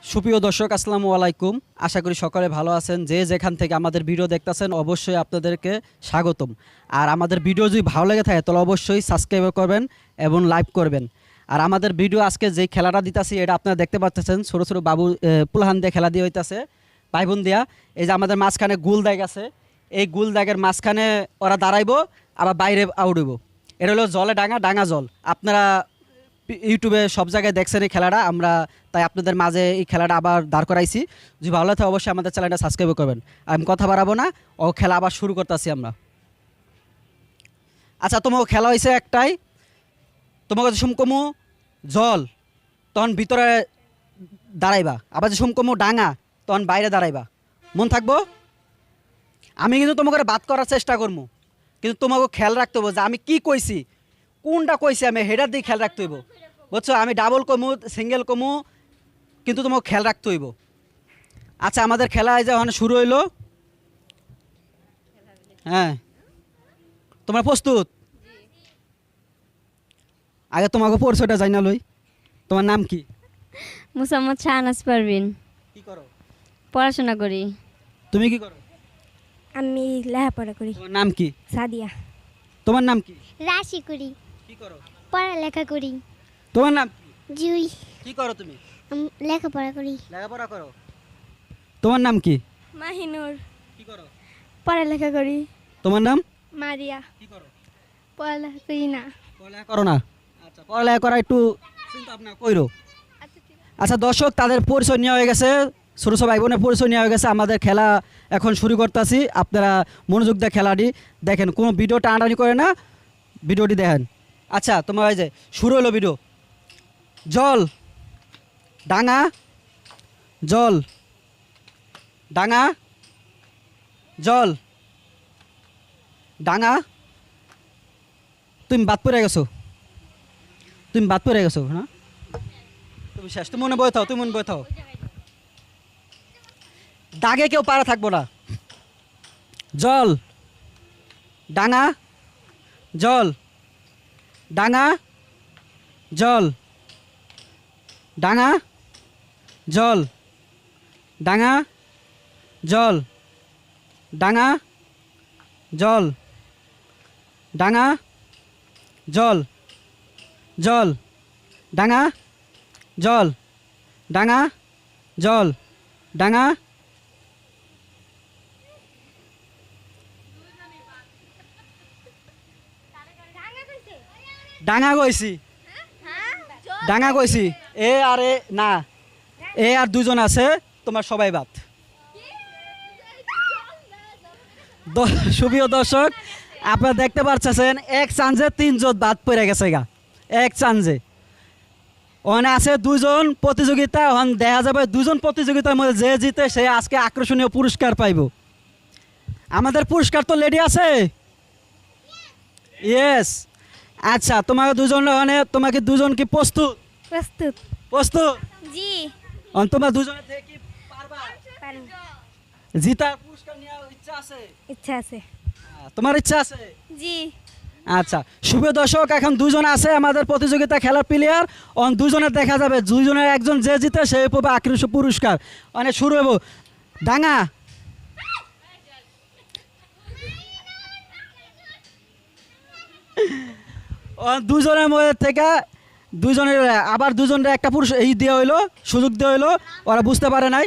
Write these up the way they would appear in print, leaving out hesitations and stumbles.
সুপ্রিয় দর্শক আসসালামু আলাইকুম। আশা করি সকলে ভালো আছেন। যে যেখান থেকে আমাদের ভিডিও দেখতেছেন অবশ্যই আপনাদেরকে স্বাগতম। আর আমাদের ভিডিও যদি ভালো লেগে থাকে তাহলে অবশ্যই সাবস্ক্রাইব করবেন এবং লাইক করবেন। আর আমাদের ভিডিও আজকে যে খেলাটা দিতেছি এটা আপনারা দেখতে পাচ্ছেন, ছোটো ছোটো বাবু পুলাহান দিয়ে খেলা দিয়ে হইতেছে, ভাইবোন দিয়া। এই যে আমাদের মাঝখানে গোল দাগ আছে, এই গোল দাগের মাঝখানে ওরা দাঁড়াইবো, আবার বাইরে আউট হইব। এটা হলো জলে ডাঙা, ডাঙা জল। আপনারা ইউটিউবে সব জায়গায় দেখছেন এই খেলাটা, আমরা তাই আপনাদের মাঝে এই খেলাটা আবার দাঁড় করাইছি। যদি ভালো লাগে অবশ্যই আমাদের চ্যানেলটা সাবস্ক্রাইব করবেন। আমি কথা বাড়াবো না, ও খেলা আবার শুরু করতেছি আমরা। আচ্ছা, তোমাকে খেলা হয়েছে একটাই, তোমাকে সুমকমু জল তখন ভিতরে দাঁড়াইবা, আবার যে সুমকমু ডাঙা তখন বাইরে দাঁড়াইবা। মন থাকবো? আমি কিন্তু তোমাকে বাদ করার চেষ্টা করবো, কিন্তু তোমাকে খেয়াল রাখতে হবো যে আমি কি কইছি, কোনটা কইছি আমি হেডার দিয়ে খেয়াল রাখতে হইব, বুঝছো? আমি ডাবল কমু সিঙ্গেল কমু, কিন্তু তোমাকে খেয়াল রাখতে হইব। আচ্ছা, আমাদের খেলা এই যে ওখানে শুরু হইলো। হ্যাঁ, তোমরা প্রস্তুত? আগে তোমাকে পরিচয়টা জানা লই। তোমার নাম কি? মুসাম্মদ শাহনাজ পারভিন। কি করো? পড়াশোনা করি। তুমি কি করো? আমি লেখাপড়া করি। তোমার নাম কি? সাদিয়া। তোমার নাম কি? রাশি করি, কি করো? পড়ালেখা করি। তোমার নাম কি? জুই, কি করো তুমি? লেখাপড়া করি। লেখাপড়া করো। তোমার নাম কি? মাহিনুর। কি করো? পড়ালেখা করি। তোমার নাম? মারিয়া। কি করো? পড়ালেখা করি না। পড়ালেখা করো না? আচ্ছা, পড়ালেখা করা একটু চিন্তা ভাবনা কইরো। আচ্ছা দর্শক, তাদের পরিচয় নেওয়া হয়ে গেছে, ছোটো ছোটো ভাই বোনের পরিচয় নেওয়া হয়ে গেছে। আমাদের খেলা এখন শুরু করতেছি। আপনারা মনোযোগ দিয়ে খেলাটি দেখেন, কোনো ভিডিও টানাটানি করে না, ভিডিওটি দেখেন। আচ্ছা, তোমার এই যে শুরু হলো ভিডিও। জল ডাঙা, জল ডাঙা, জল ডাঙা। তুমি বাদ পড়ে গেছো, তুমি বাদ পড়ে গেছো না? তুমি শেষ, তুমি মনে বয়ে থাও, তুমি মনে বয়ে থাও। দাগে কেউ পারা থাকবো না। জল ডাঙা, জল ডাঙা, জল ডাঙা, জল ডাঙা, জল ডাঙা, জল ডাঙা, জল জল ডাঙা, জল ডাঙা, জল ডাঙা। ডাঙা কইছি, ডাঙা কইছি। এ আরে না, এ আর দুজন আছে, তোমার সবাই বাদ। সুপ্রিয় দর্শক, আপনারা দেখতে পাচ্ছেন এক চান্সে তিনজন বাদ পড়ে গেছে গা, এক চান্সে। ওখানে আছে দুজন প্রতিযোগিতা, ওখানে দেখা যাবে দুজন প্রতিযোগিতার মধ্যে যে জিতে সে আজকে আকর্ষণীয় পুরস্কার পাইব। আমাদের পুরস্কার তো রেডি আছে? ইয়েস। আচ্ছা, তোমাকে দুজন, ওখানে তোমাকে দুজন কি প্রস্তুত? প্রস্তুত। প্রস্তুত? জি। তোমার দুজনের থেকে কি পারবা? জিতার পুরস্কার নেওয়ার ইচ্ছা আছে? ইচ্ছা আছে। তোমার ইচ্ছা আছে? জি। আচ্ছা, শুভ দর্শক, এখন দুজন আছে আমাদের প্রতিযোগিতা খেলার প্লেয়ার। দুজনের দেখা যাবে, দুজনের একজন যে জিতে সে পাবে আকর্ষণীয় পুরস্কার। অনেক শুরু হবো। ডাঙা, দুজনের মধ্যে থেকে দুজনের আবার দুজনের একটা পুরুষ এই দেওয়া হইলো, সুযোগ দেওয়া হইলো। ওরা বুঝতে পারে নাই,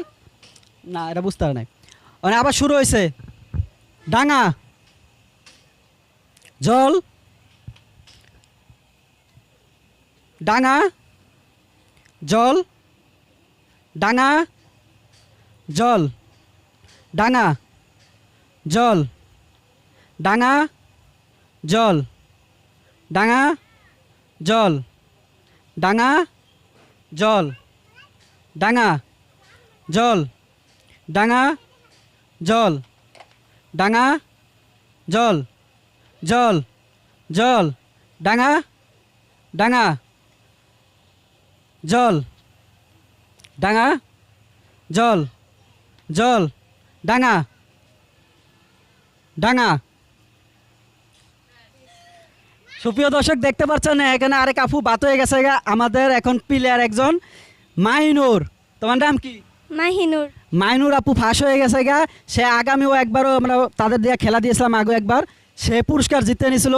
না এটা বুঝতে পারে নাই। মানে আবার শুরু হয়েছে। ডাঙা, জল ডাঙা, জল ডাঙা, জল ডাঙা, জল ডাঙা, জল ডাঙা, জল ডাঙা, জল ডাঙা, জল ডাঙা, জল ডাঙা, জল জল জল ডাঙা, ডাঙা, জল ডাঙা, জল জল ডাঙা, ডাঙা। সুপ্রিয় দর্শক, দেখতে পাচ্ছেন এখানে আরেক আপু বাত হয়ে গেছে। আমাদের এখন প্লেয়ার একজন মাহিনুর। তোমার নাম কি? মাহিনুর। মাইনুর আপু ফাঁস হয়ে গেছে গা। সে আগামীও একবারও আমরা তাদের দিয়ে খেলা দিয়েছিলাম আগে একবার, সে পুরস্কার জিতে নিছিল।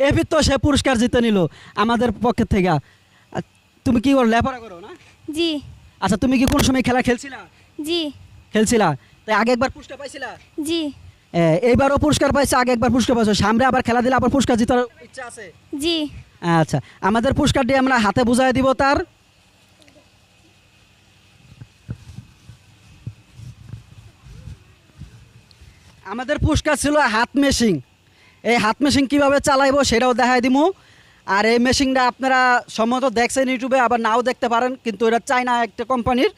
এবার তো সে পুরস্কার জিতে নিল আমাদের পক্ষের থেকে। আর তুমি কি করো, লেখাপড়া করো না? জি আচ্ছা, তুমি কি কোন সময় খেলা খেলছিলা? জি খেলছিলা, তাই আগে একবার পুরস্কার পাইছিলা? জি এইবারও পুরস্কার পাইছে, আগে একবার পুরস্কার পাইছো, সামনে আবার খেলা দিলে আবার পুরস্কার জিতার ইচ্ছা আছে? জি। আচ্ছা, আমাদের পুরস্কারটি আমরা হাতে বুঝাই দিব তার। আমাদের পুরস্কার ছিল হাত মেশিন। এই হাত মেশিন কীভাবে চালাইবো সেটাও দেখাই দিব। আর এই মেশিনটা আপনারা সম্ভবত দেখছেন ইউটিউবে, আবার নাও দেখতে পারেন, কিন্তু এটা চায়না একটা কোম্পানির।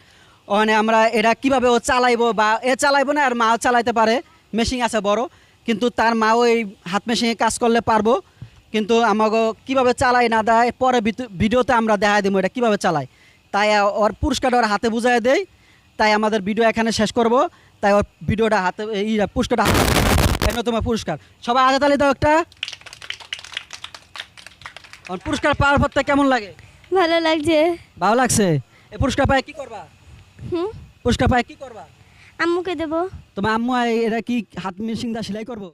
ওখানে আমরা এটা কীভাবে ও চালাইবো, বা এ চালাইবো না আর মাও চালাইতে পারে, মেশিন আছে বড়, কিন্তু তার মাও এই হাত মেশিনে কাজ করলে পারবো। কিন্তু আমাকে কীভাবে চালাই না দেয় পরে ভিডিওতে আমরা দেখাই দিব এটা কীভাবে চালায়। তাই ওর পুরস্কারটা ওর হাতে বুঝাই দেই। তাই আমাদের ভিডিও এখানে শেষ করব। তাই ওর ভিডিওটা হাতে পুরস্কারটা হাতে, এটা তোমার পুরস্কার। সবাই হাতে তালি দাও একটা। ওর পুরস্কার পাওয়ার পর থেকে কেমন লাগে? ভালো লাগছে। ভালো লাগছে। এই পুরস্কার পায় কি করবা? হুম, পুরস্কার পায় কি করবা? আম্মুকে দেবো। তোমার আম্মু এটা কি হাত মেশিন দা সেলাই করবো?